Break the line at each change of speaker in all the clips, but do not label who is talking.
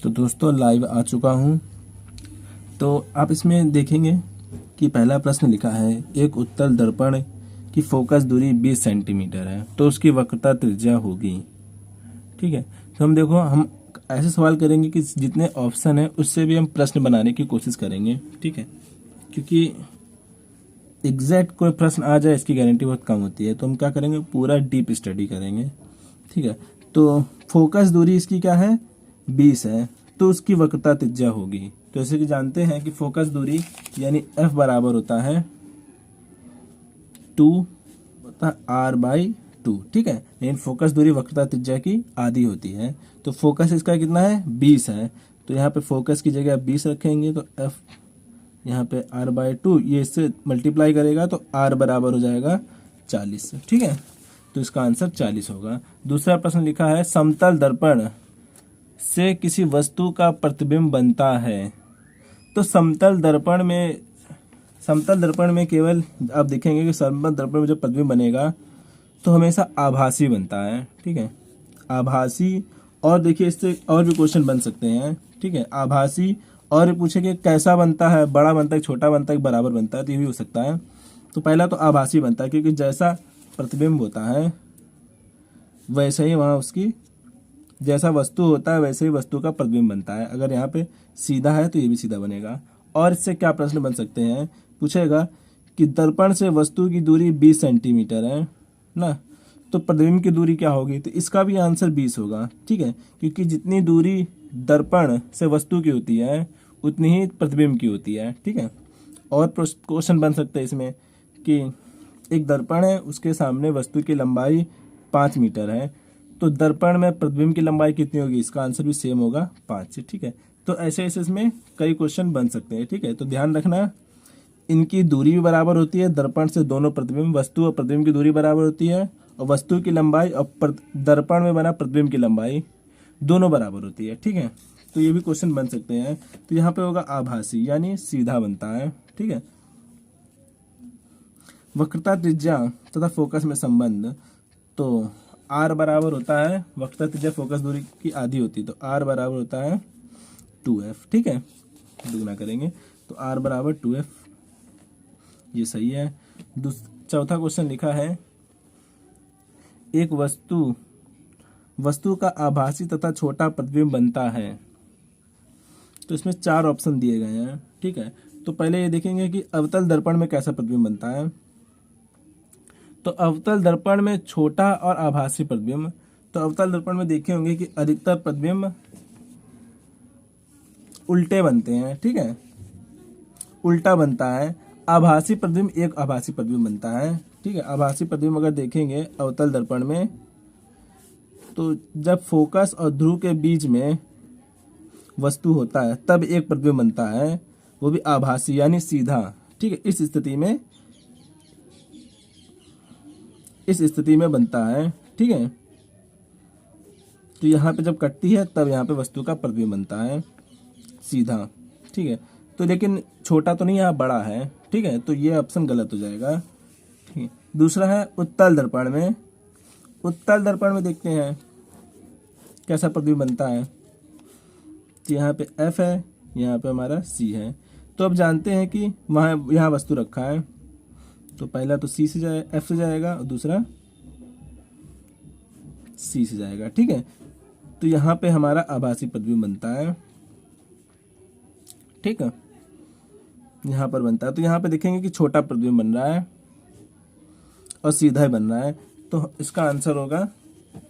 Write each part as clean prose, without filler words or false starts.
तो दोस्तों लाइव आ चुका हूँ। तो आप इसमें देखेंगे कि पहला प्रश्न लिखा है, एक उत्तल दर्पण की फोकस दूरी 20 सेंटीमीटर है तो उसकी वक्रता त्रिज्या होगी। ठीक है, तो हम ऐसे सवाल करेंगे कि जितने ऑप्शन है उससे भी हम प्रश्न बनाने की कोशिश करेंगे। ठीक है, क्योंकि एग्जैक्ट कोई प्रश्न आ जाए इसकी गारंटी बहुत कम होती है, तो हम क्या करेंगे, पूरा डीप स्टडी करेंगे। ठीक है, तो फोकस दूरी इसकी क्या है, 20 है, तो उसकी वक्रता त्रिज्या होगी। तो जैसे कि जानते हैं कि फोकस दूरी यानी F बराबर होता है 2 बटा R/2। ठीक है, लेकिन फोकस दूरी वक्रता त्रिज्या की आधी होती है। तो फोकस इसका कितना है, 20 है, तो यहाँ पे फोकस की जगह 20 रखेंगे, तो F यहाँ पे R/2, ये इससे मल्टीप्लाई करेगा तो R बराबर हो जाएगा 40। ठीक है, तो इसका आंसर 40 होगा। दूसरा प्रश्न लिखा है, समतल दर्पण से किसी वस्तु का प्रतिबिंब बनता है। तो समतल दर्पण में केवल आप देखेंगे कि समतल दर्पण में जो प्रतिबिंब बनेगा तो हमेशा आभासी बनता है। ठीक है, आभासी, और देखिए इससे और भी क्वेश्चन बन सकते हैं। ठीक है, आभासी, और पूछे कि कैसा बनता है, बड़ा बनता है, छोटा बनता है, बराबर बनता है, तो ये भी हो सकता है। तो पहला तो आभासी बनता है, क्योंकि जैसा प्रतिबिंब होता है वैसे ही वहाँ उसकी, जैसा वस्तु होता है वैसे ही वस्तु का प्रतिबिंब बनता है। अगर यहाँ पे सीधा है तो ये भी सीधा बनेगा। और इससे क्या प्रश्न बन सकते हैं, पूछेगा कि दर्पण से वस्तु की दूरी 20 सेंटीमीटर है ना, तो प्रतिबिंब की दूरी क्या होगी, तो इसका भी आंसर 20 होगा। ठीक है, क्योंकि जितनी दूरी दर्पण से वस्तु की होती है उतनी ही प्रतिबिंब की होती है। ठीक है, और क्वेश्चन बन सकते हैं इसमें कि एक दर्पण है, उसके सामने वस्तु की लंबाई 5 मीटर है, तो दर्पण में प्रतिबिंब की लंबाई कितनी होगी, इसका आंसर भी सेम होगा 5। ठीक है, तो ऐसे ऐसे इसमें कई क्वेश्चन बन सकते हैं। ठीक है, तो ध्यान रखना, इनकी दूरी भी बराबर होती है, दर्पण से दोनों प्रतिबिंब, वस्तु और प्रतिबिंब की दूरी बराबर होती है, और वस्तु की लंबाई और दर्पण में बना प्रतिबिंब की लंबाई दोनों बराबर होती है। ठीक है, तो ये भी क्वेश्चन बन सकते हैं। तो यहाँ पे होगा आभासी, यानी सीधा बनता है। ठीक है, वक्रता त्रिज्या तथा फोकस में संबंध, तो R बराबर होता है, वक्रता त्रिज्या फोकस दूरी की आधी होती है, तो R बराबर होता है 2F। ठीक है, दुगना करेंगे तो R बराबर 2F, ये सही है। चौथा क्वेश्चन लिखा है, एक वस्तु का आभासी तथा छोटा प्रतिबिंब बनता है। तो इसमें 4 ऑप्शन दिए गए हैं। ठीक है, तो पहले ये देखेंगे कि अवतल दर्पण में कैसा प्रतिबिंब बनता है। तो अवतल दर्पण में छोटा और आभासी प्रतिबिंब, तो अवतल दर्पण में देखे होंगे कि अधिकतर प्रतिबिंब उल्टे बनते हैं। ठीक है, उल्टा बनता है। आभासी प्रतिबिंब, एक आभासी प्रतिबिंब बनता है। ठीक है, आभासी प्रतिबिंब अगर देखेंगे अवतल दर्पण में, तो जब फोकस और ध्रुव के बीच में वस्तु होता है तब एक प्रतिबिंब बनता है, वो भी आभासी यानी सीधा। ठीक है, इस स्थिति में बनता है। ठीक है, तो यहाँ पे जब कटती है तब यहाँ पे वस्तु का प्रतिबिंब बनता है सीधा। ठीक है, तो लेकिन छोटा तो नहीं, यहाँ बड़ा है। ठीक है, तो ये ऑप्शन गलत हो जाएगा। ठीक है, दूसरा है उत्तल दर्पण में। उत्तल दर्पण में देखते हैं कैसा प्रतिबिंब बनता है। तो यहाँ पे F है, यहाँ पे हमारा C है। तो अब जानते हैं कि यहाँ वस्तु रखा है, तो पहला तो F से जाएगा और दूसरा C से जाएगा। ठीक है, तो यहाँ पे हमारा आभासी प्रतिबिंब बनता है। ठीक है, यहाँ पर बनता है, तो यहाँ पे देखेंगे कि छोटा प्रतिबिंब बन रहा है और सीधा ही बन रहा है, तो इसका आंसर होगा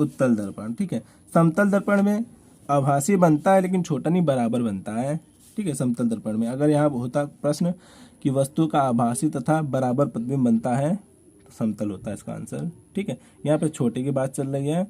उत्तल दर्पण। ठीक है, समतल दर्पण में आभासी बनता है लेकिन छोटा नहीं, बराबर बनता है। ठीक है, समतल दर्पण में अगर यहाँ होता प्रश्न कि वस्तु का आभासी तथा बराबर प्रतिबिंब बनता है तो समतल होता है इसका आंसर। ठीक है, यहाँ पे छोटे की बात चल रही है,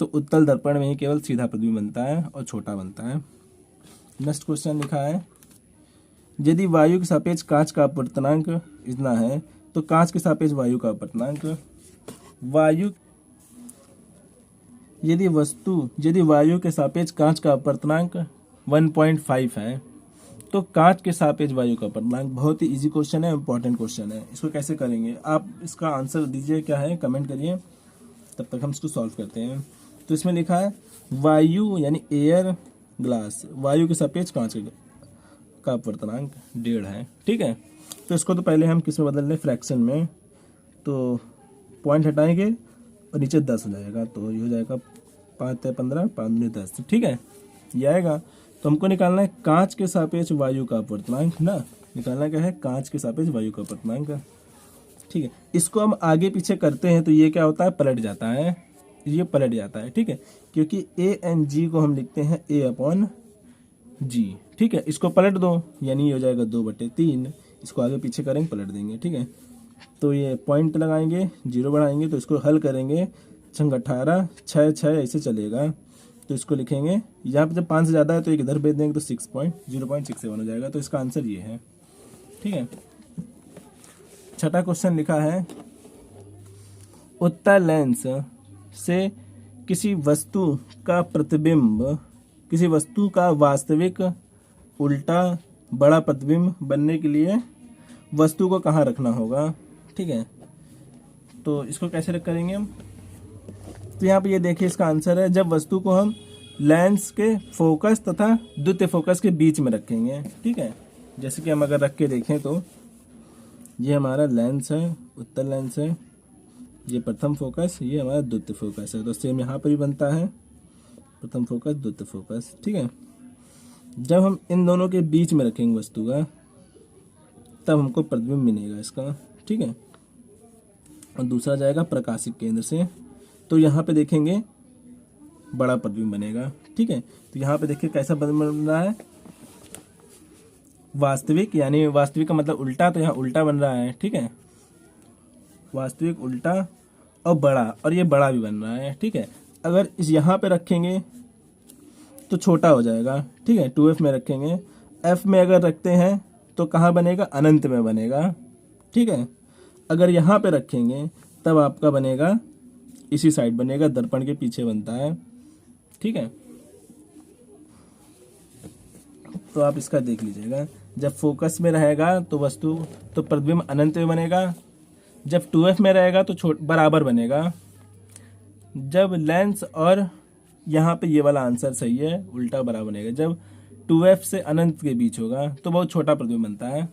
तो उत्तल दर्पण में ही केवल सीधा प्रतिबिंब बनता है और छोटा बनता है। नेक्स्ट क्वेश्चन लिखा है, यदि वायु के सापेक्ष कांच का अपवर्तनांक इतना है, तो कांच के सापेक्ष वायु का अपवर्तनांक, यदि वायु के सापेक्ष कांच का अपवर्तनांक 1.5 है, तो कांच के सापेक्ष वायु का अपवर्तनांक, बहुत ही इजी क्वेश्चन है, इंपॉर्टेंट क्वेश्चन है। इसको कैसे करेंगे, आप इसका आंसर दीजिए, क्या है कमेंट करिए, तब तक हम इसको सॉल्व करते हैं। तो इसमें लिखा है वायु यानी एयर ग्लास, वायु के सापेक्ष कांच का अपवर्तनांक 1.5 है। ठीक है, तो इसको तो पहले हम किस में बदल लें, फ्रैक्शन में। तो पॉइंट हटाएंगे और नीचे 10 हो जाएगा, तो ये हो जाएगा 5 × 15 5 × 10। ठीक है, ये आएगा। तो हमको निकालना है कांच के सापेक्ष वायु का अपवर्तनांक ना, निकालना क्या है, कांच के सापेक्ष वायु का अपवर्तनांक। ठीक है, इसको हम आगे पीछे करते हैं तो ये क्या होता है, पलट जाता है, ये पलट जाता है। ठीक है, क्योंकि ए एन जी को हम लिखते हैं A/G। ठीक है, इसको पलट दो, यानी ये हो जाएगा 2/3। इसको आगे पीछे करेंगे, पलट देंगे। ठीक है, तो ये पॉइंट लगाएंगे, 0 बढ़ाएंगे, तो इसको हल करेंगे, 18 6 6 ऐसे चलेगा। तो इसको लिखेंगे, यहाँ पे जब 5 से ज़्यादा है तो एक इधर भेज देंगे, तो 0.67 हो जाएगा। तो इसका आंसर ये है। ठीक है, छठा क्वेश्चन लिखा है, उत्तल लेंस से किसी वस्तु का प्रतिबिंब, किसी वस्तु का वास्तविक उल्टा बड़ा प्रतिबिंब बनने के लिए वस्तु को कहाँ रखना होगा। ठीक है, तो इसको कैसे करेंगे हम, तो यहाँ पे ये देखिए इसका आंसर है, जब वस्तु को हम लेंस के फोकस तथा द्वितीय फोकस के बीच में रखेंगे। ठीक है, जैसे कि हम अगर रख के देखें तो ये हमारा लेंस है, उत्तल लेंस है, ये प्रथम फोकस, ये हमारा द्वितीय फोकस है। तो सेम यहाँ पर भी बनता है, प्रथम फोकस द्वितीय फोकस। ठीक है, जब हम इन दोनों के बीच में रखेंगे वस्तु का, तब हमको प्रतिबिंब मिलेगा इसका। ठीक है, और दूसरा जाएगा प्रकाशिक केंद्र से, तो यहाँ पे देखेंगे बड़ा प्रतिबिंब बनेगा। ठीक है, तो यहाँ पे देखिए कैसा बन रहा है, वास्तविक, यानी वास्तविक का मतलब उल्टा, तो यहाँ उल्टा बन रहा है। ठीक है, वास्तविक उल्टा और बड़ा, और ये बड़ा भी बन रहा है। ठीक है, अगर इस यहाँ पे रखेंगे तो छोटा हो जाएगा। ठीक है, 2f में रखेंगे, f में अगर रखते हैं तो कहाँ बनेगा, अनंत में बनेगा। ठीक है, अगर यहाँ पे रखेंगे तब आपका बनेगा इसी साइड बनेगा, दर्पण के पीछे बनता है। ठीक है, तो आप इसका देख लीजिएगा, जब फोकस में रहेगा तो वस्तु, तो प्रतिबिंब अनंत में बनेगा, जब 2f में रहेगा तो बराबर बनेगा, जब लेंस, और यहाँ पे ये वाला आंसर सही है, उल्टा बराबर बनेगा, जब 2f से अनंत के बीच होगा तो बहुत छोटा प्रतिबिंब बनता है।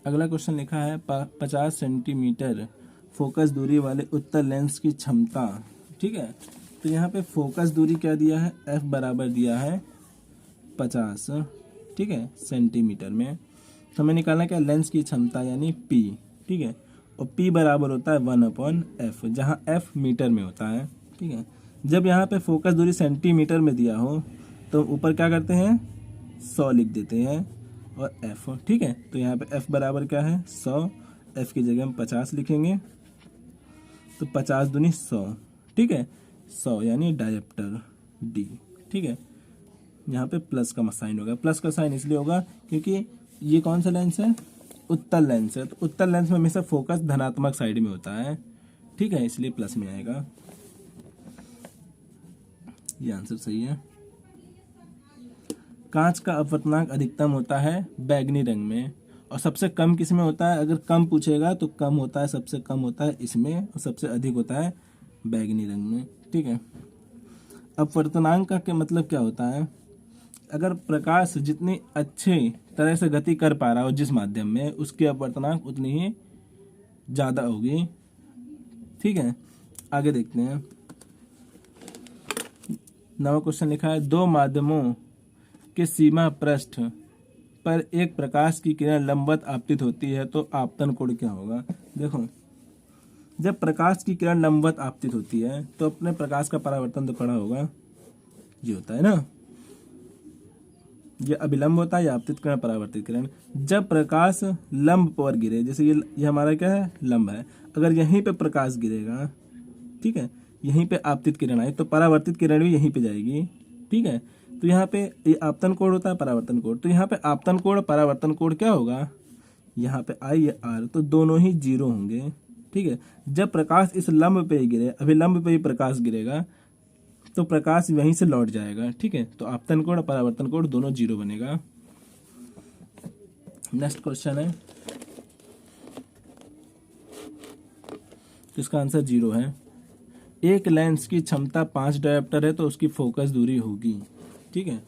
अगला क्वेश्चन लिखा है, 50 सेंटीमीटर फोकस दूरी वाले उत्तल लेंस की क्षमता। ठीक है, तो यहाँ पे फोकस दूरी क्या दिया है, f बराबर दिया है 50। ठीक है, सेंटीमीटर में, तो हमें निकालना क्या, लेंस की क्षमता यानी p। ठीक है, और p बराबर होता है 1/f, जहाँ f मीटर में होता है। ठीक है, जब यहाँ पे फोकस दूरी सेंटीमीटर में दिया हो तो ऊपर क्या करते हैं, 100 लिख देते हैं और f। ठीक है, तो यहाँ पे f बराबर क्या है, 100, f की जगह हम 50 लिखेंगे, तो 50 दूनी 100। ठीक है, 100 यानी डायप्टर d। ठीक है, यहाँ पे प्लस का साइन होगा, प्लस का साइन इसलिए होगा क्योंकि ये कौन सा लेंस है, उत्तल लेंस है, तो उत्तल लेंस में हमेशा फोकस धनात्मक साइड में होता है। ठीक है, इसलिए प्लस में आएगा, ये आंसर सही है। कांच का अपवर्तनांक अधिकतम होता है बैगनी रंग में, और सबसे कम किस में होता है, अगर कम पूछेगा तो कम होता है, सबसे कम होता है इसमें, और सबसे अधिक होता है बैगनी रंग में। ठीक है, अपवर्तनांक का मतलब क्या होता है, अगर प्रकाश जितनी अच्छे तरह से गति कर पा रहा हो जिस माध्यम में, उसकी अपवर्तनांक उतनी ही ज़्यादा होगी। ठीक है, आगे देखते हैं। 9वां क्वेश्चन लिखा है, दो माध्यमों के सीमा पृष्ठ पर एक प्रकाश की किरण लंबवत आपतित होती है तो आपतन कोण क्या होगा। देखो, जब प्रकाश की किरण लंबवत आपतित होती है तो अपने प्रकाश का परावर्तन तो खड़ा होगा, ये होता है ना, ये अभिलंब होता है या आपतित किरण परावर्तित किरण। जब प्रकाश लंब पर गिरे, जैसे ये हमारा क्या है, लंब है, अगर यहीं पे प्रकाश गिरेगा, ठीक है, यहीं पे आपतित किरण आई तो परावर्तित किरण भी यहीं पे जाएगी। ठीक है, तो यहाँ पे ये आपतन कोण होता है, परावर्तन कोण, तो यहाँ पे आपतन कोण परावर्तन कोण क्या होगा, यहाँ पे आई या आर, तो दोनों ही 0 होंगे। ठीक है, जब प्रकाश इस लंब पे ही गिरे, अभिलंब पे ही प्रकाश गिरेगा तो प्रकाश वहीं से लौट जाएगा। ठीक है, तो आपतन कोण और परावर्तन कोण दोनों 0 बनेगा। नेक्स्ट क्वेश्चन है, तो इसका आंसर 0 है। एक लेंस की क्षमता 5 डायोप्टर है तो उसकी फोकस दूरी होगी, ठीक है।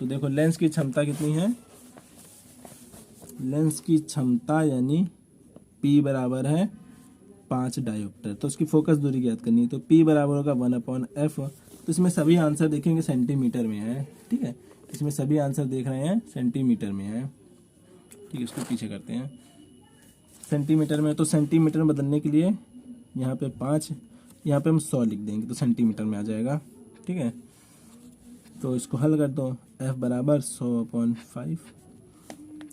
तो देखो लेंस की क्षमता कितनी है, लेंस की क्षमता यानी P बराबर है 5 डायोप्टर, तो उसकी फोकस दूरी ज्ञात करनी है। तो P बराबर होगा 1/f। तो इसमें सभी आंसर देखेंगे सेंटीमीटर में है, ठीक है। इसमें सभी आंसर देख रहे हैं सेंटीमीटर में है, ठीक है। इसको पीछे करते हैं सेंटीमीटर में। तो सेंटीमीटर में बदलने के लिए यहाँ पे 5, यहाँ पे हम 100 लिख देंगे तो सेंटीमीटर में आ जाएगा, ठीक है। तो इसको हल कर दो, f बराबर 100/5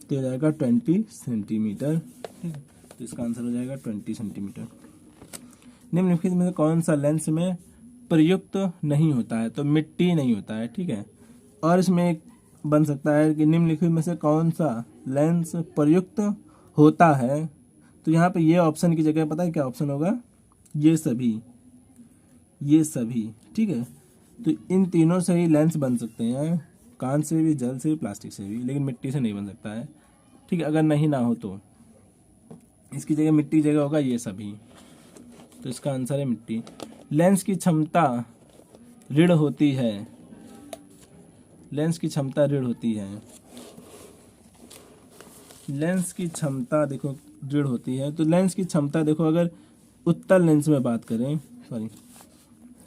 तो हो जाएगा 20 सेंटीमीटर, ठीक है। तो इसका आंसर हो जाएगा 20 सेंटीमीटर। निम्नलिखित में से कौन सा लेंस में प्रयुक्त नहीं होता है, तो मिट्टी नहीं होता है, ठीक है। और इसमें एक बन सकता है कि निम्नलिखित में से कौन सा लेंस प्रयुक्त होता है, तो यहाँ पे ये ऑप्शन की जगह पता है क्या ऑप्शन होगा, ये सभी, ये सभी, ठीक है। तो इन तीनों से ही लेंस बन सकते हैं, कांच से भी, जल से भी, प्लास्टिक से भी, लेकिन मिट्टी से नहीं बन सकता है, ठीक है। अगर नहीं ना हो तो इसकी जगह मिट्टी की जगह होगा ये सभी, तो इसका आंसर है मिट्टी। लेंस की क्षमता ऋण होती है, लेंस की क्षमता ऋण होती है, लेंस की क्षमता देखो ऋण होती है। तो लेंस की क्षमता देखो, अगर उत्तल लेंस में बात करें, सॉरी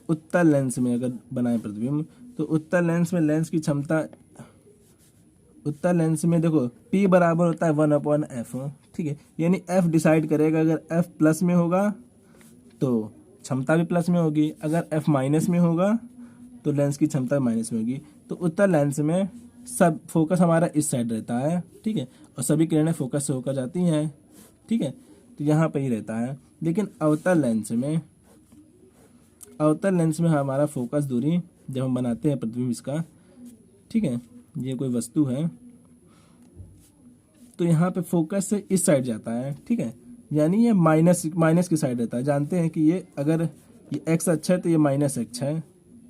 उत्तल लेंस में अगर बनाए प्रतिबिंब, तो उत्तल लेंस में लेंस की क्षमता, उत्तल लेंस में देखो P बराबर होता है 1/f, ठीक है। यानी f डिसाइड करेगा, अगर f प्लस में होगा तो क्षमता भी प्लस में होगी, अगर f माइनस में होगा तो लेंस की क्षमता माइनस में होगी। तो उत्तल लेंस में सब फोकस हमारा इस साइड रहता है, ठीक है, और सभी किरणें फोकस से होकर जाती हैं, ठीक है। तो यहाँ पे ही रहता है। लेकिन अवतल लेंस में, अवतल लेंस में हमारा फोकस दूरी जब हम बनाते हैं प्रतिबिंब इसका, ठीक है, ये कोई वस्तु है तो यहाँ पे फोकस से इस साइड जाता है, ठीक है। यानी ये माइनस की साइड रहता है। जानते हैं कि ये अगर ये x अच्छा है तो ये माइनस x है,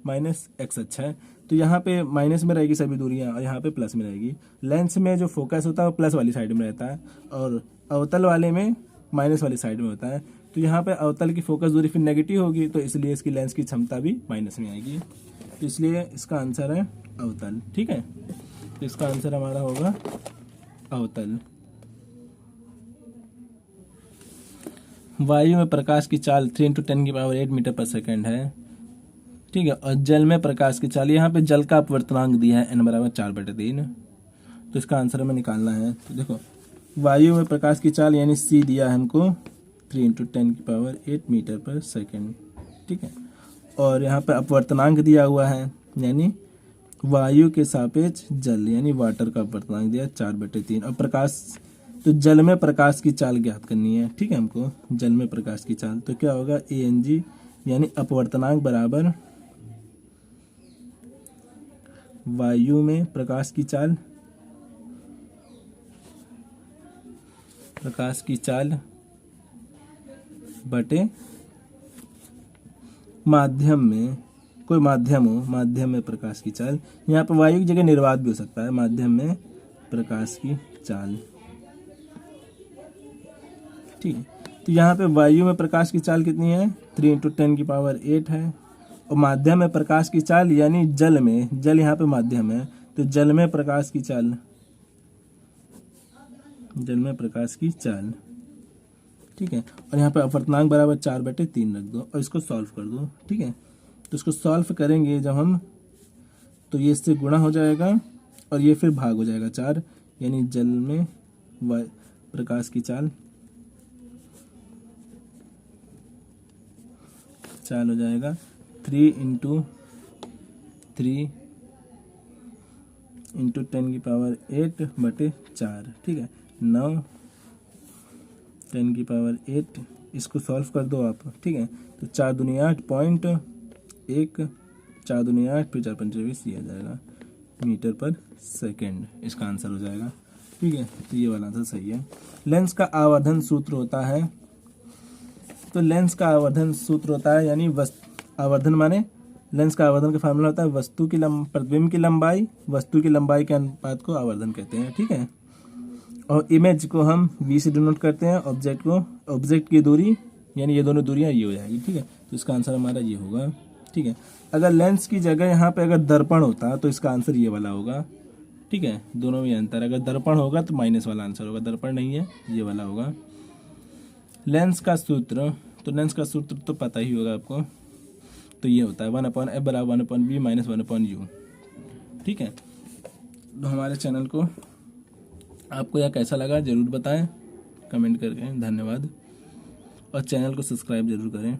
माइनस x अच्छा है, तो यहाँ पे माइनस में रहेगी सभी दूरियाँ और यहाँ पे प्लस में रहेगी। लेंस में जो फोकस होता है वो प्लस वाली साइड में रहता है और अवतल वाले में माइनस वाली साइड में होता है। तो यहाँ पे अवतल की फोकस दूरी फिर नेगेटिव होगी, तो इसलिए इसकी लेंस की क्षमता भी माइनस में आएगी। तो इसलिए इसका आंसर है अवतल, ठीक है। तो इसका आंसर हमारा होगा अवतल। वायु में प्रकाश की चाल 3 × 10⁸ मीटर पर सेकेंड है, ठीक है। और जल में प्रकाश की चाल, यहाँ पे जल का अपवर्तनांक दिया है n बराबर 4/3, तो इसका आंसर हमें निकालना है। तो देखो वायु में प्रकाश की चाल यानी c दिया है हमको 3 × 10⁸ मीटर पर सेकेंड, ठीक है। और यहाँ पे अपवर्तनांक दिया हुआ है यानी वायु के सापेक्ष जल यानी वाटर का अपवर्तनांक दिया 4/3। और प्रकाश, तो जल में प्रकाश की चाल ज्ञात करनी है, ठीक है। हमको जल में प्रकाश की चाल, तो क्या होगा ANG यानी अपवर्तनांक बराबर वायु में प्रकाश की चाल, प्रकाश की चाल बटे माध्यम में, कोई माध्यम हो, माध्यम में प्रकाश की चाल। यहाँ पर वायु की जगह निर्वात भी हो सकता है, माध्यम में प्रकाश की चाल, ठीक है। तो यहाँ पे वायु में प्रकाश की चाल कितनी है 3 × 10⁸ है, और माध्यम में प्रकाश की चाल यानी जल में, जल यहाँ पे माध्यम है, तो जल में प्रकाश की चाल, जल में प्रकाश की चाल, ठीक है। और यहाँ पे अपवर्तनांक बराबर 4/3 रख दो और इसको सॉल्व कर दो, ठीक है। तो इसको सॉल्व करेंगे जब हम, तो ये इससे गुणा हो जाएगा और ये फिर भाग हो जाएगा 4, यानी जल में प्रकाश की चाल हो जाएगा 3 × 10⁸/4, ठीक है। 9 10⁸, इसको सॉल्व कर दो आप, ठीक है। तो 4 दूनी 8 पॉइंट 1, 4 दूनी 8 फिर 4 पंचे 20, ये आ जाएगा मीटर पर सेकेंड, इसका आंसर हो जाएगा, ठीक है। तो ये वाला आंसर सही है। लेंस का आवर्धन सूत्र होता है, तो लेंस का आवर्धन सूत्र होता है यानी आवर्धन माने लेंस का आवर्धन का फार्मूला होता है वस्तु की प्रतिबिंब की लंबाई, वस्तु की लंबाई के अनुपात को आवर्धन कहते हैं, ठीक है। और इमेज को हम v से डिनोट करते हैं, ऑब्जेक्ट को, ऑब्जेक्ट की दूरी यानी ये दोनों दूरियां ये हो जाएगी, ठीक है। तो इसका आंसर हमारा ये होगा, ठीक है। अगर लेंस की जगह यहाँ पे अगर दर्पण होता तो इसका आंसर ये वाला होगा, ठीक है। दोनों में अंतर, अगर दर्पण होगा तो माइनस वाला आंसर होगा, दर्पण नहीं है ये वाला होगा। लेंस का सूत्र, तो लेंस का सूत्र तो पता ही होगा आपको, तो ये होता है 1/f बराबर 1/b माइनस 1/u, ठीक है। तो हमारे चैनल को आपको यह कैसा लगा ज़रूर बताएं कमेंट करके, धन्यवाद। और चैनल को सब्सक्राइब ज़रूर करें।